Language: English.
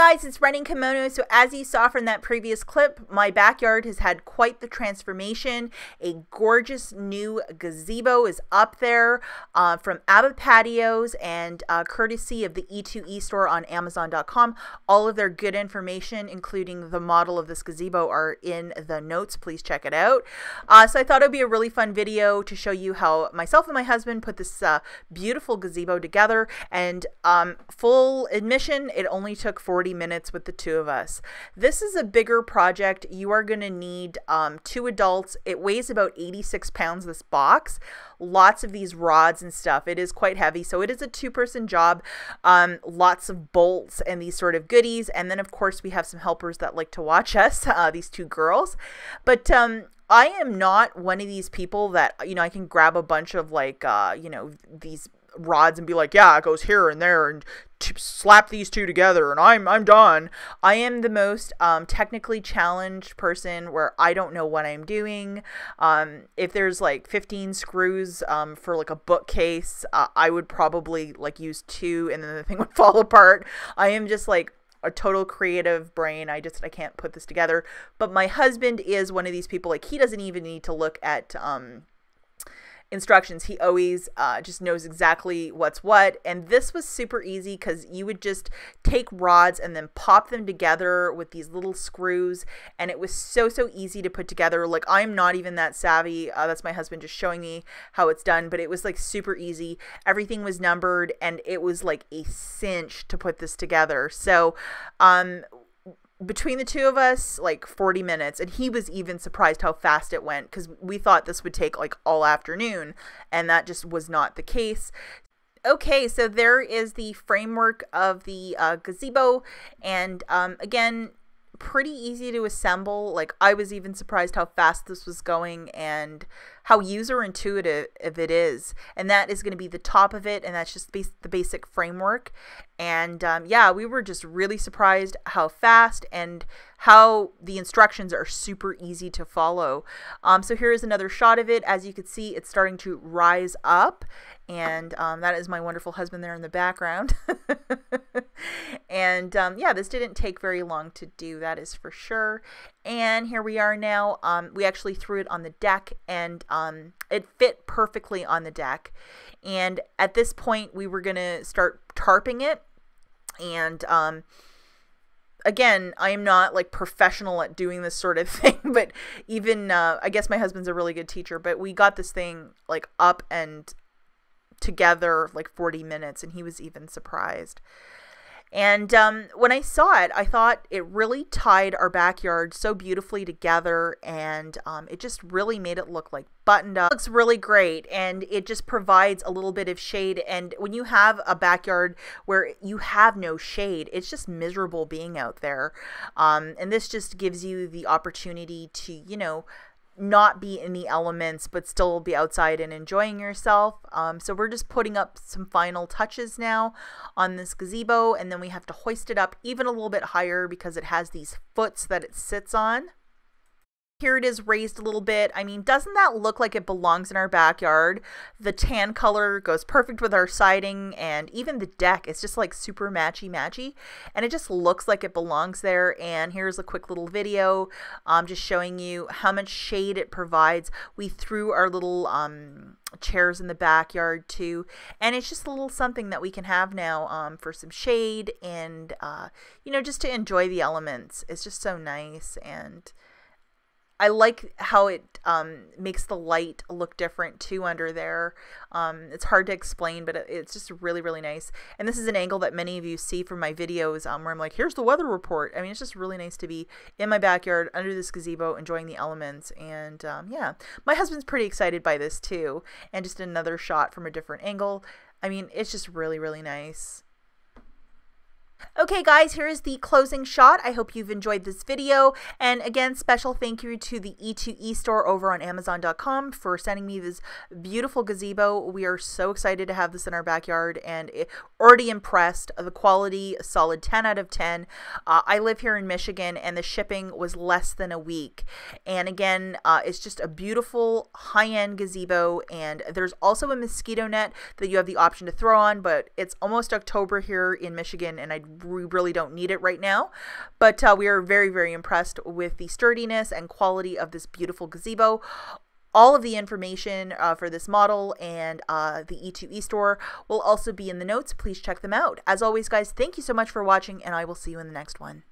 guys, it's Running Kimono. So as you saw from that previous clip, my backyard has had quite the transformation. A gorgeous new gazebo is up there from Abba Patios, and courtesy of the E2E store on Amazon.com. All of their good information, including the model of this gazebo, are in the notes. Please check it out. So I thought it would be a really fun video to show you how myself and my husband put this beautiful gazebo together. And full admission, it only took 40 minutes with the two of us. This is a bigger project. You are going to need 2 adults. It weighs about 86 pounds, this box. Lots of these rods and stuff. It is quite heavy, so it is a 2-person job. Lots of bolts and these sort of goodies, and then of course we have some helpers that like to watch us, these 2 girls. But I am not one of these people that, you know, I can grab a bunch of like you know, these rods and be like, yeah, it goes here and there, and slap these 2 together and I'm done. I am the most technically challenged person where I don't know what I'm doing. If there's like 15 screws for like a bookcase, I would probably like use 2 and then the thing would fall apart. I am just like a total creative brain. I can't put this together. But my husband is one of these people, like, he doesn't even need to look at instructions. He always just knows exactly what's what. And this was super easy because you would just take rods and then pop them together with these little screws, and it was so easy to put together. Like, I'm not even that savvy. That's my husband just showing me how it's done, but it was like super easy. Everything was numbered, and it was like a cinch to put this together. So between the 2 of us, like 40 minutes, and he was even surprised how fast it went because we thought this would take like all afternoon, and that just was not the case. Okay, so there is the framework of the gazebo, and again, pretty easy to assemble. Like, I was even surprised how fast this was going and how user intuitive it is. And that is going to be the top of it, and that's just the basic framework. And yeah, we were just really surprised how fast and how the instructions are super easy to follow. So here is another shot of it. As you can see, it's starting to rise up, and that is my wonderful husband there in the background. And yeah, this didn't take very long to do, that is for sure. And here we are now. We actually threw it on the deck, and it fit perfectly on the deck. And at this point, we were gonna start tarping it. And again, I am not like professional at doing this sort of thing, but even I guess my husband's a really good teacher, but we got this thing like up and together like 40 minutes, and he was even surprised. And when I saw it, I thought it really tied our backyard so beautifully together, and it just really made it look like buttoned up. It looks really great, and it just provides a little bit of shade. And when you have a backyard where you have no shade, it's just miserable being out there. And this just gives you the opportunity to, you know, not be in the elements but still be outside and enjoying yourself. So we're just putting up some final touches now on this gazebo, and then we have to hoist it up even a little bit higher because it has these foots that it sits on. Here it is raised a little bit. I mean, doesn't that look like it belongs in our backyard? The tan color goes perfect with our siding, and even the deck is just like super matchy, and it just looks like it belongs there. And here's a quick little video just showing you how much shade it provides. We threw our little chairs in the backyard too, and it's just a little something that we can have now for some shade and you know, just to enjoy the elements. It's just so nice, and I like how it makes the light look different too under there. It's hard to explain, but it's just really nice. And this is an angle that many of you see from my videos where I'm like, here's the weather report. I mean, it's just really nice to be in my backyard under this gazebo enjoying the elements. And yeah, my husband's pretty excited by this too. And just another shot from a different angle. I mean, it's just really nice. Okay guys, here is the closing shot. I hope you've enjoyed this video, and again, special thank you to the E2E store over on Amazon.com for sending me this beautiful gazebo. We are so excited to have this in our backyard, and already impressed. The quality, a solid 10 out of 10. I live here in Michigan, and the shipping was less than a week. And again, it's just a beautiful high-end gazebo, and there's also a mosquito net that you have the option to throw on, but it's almost October here in Michigan, and I'd we really don't need it right now. But we are very, very impressed with the sturdiness and quality of this beautiful gazebo. All of the information for this model and the E2E store will also be in the notes. Please check them out. As always, guys, thank you so much for watching, and I will see you in the next one.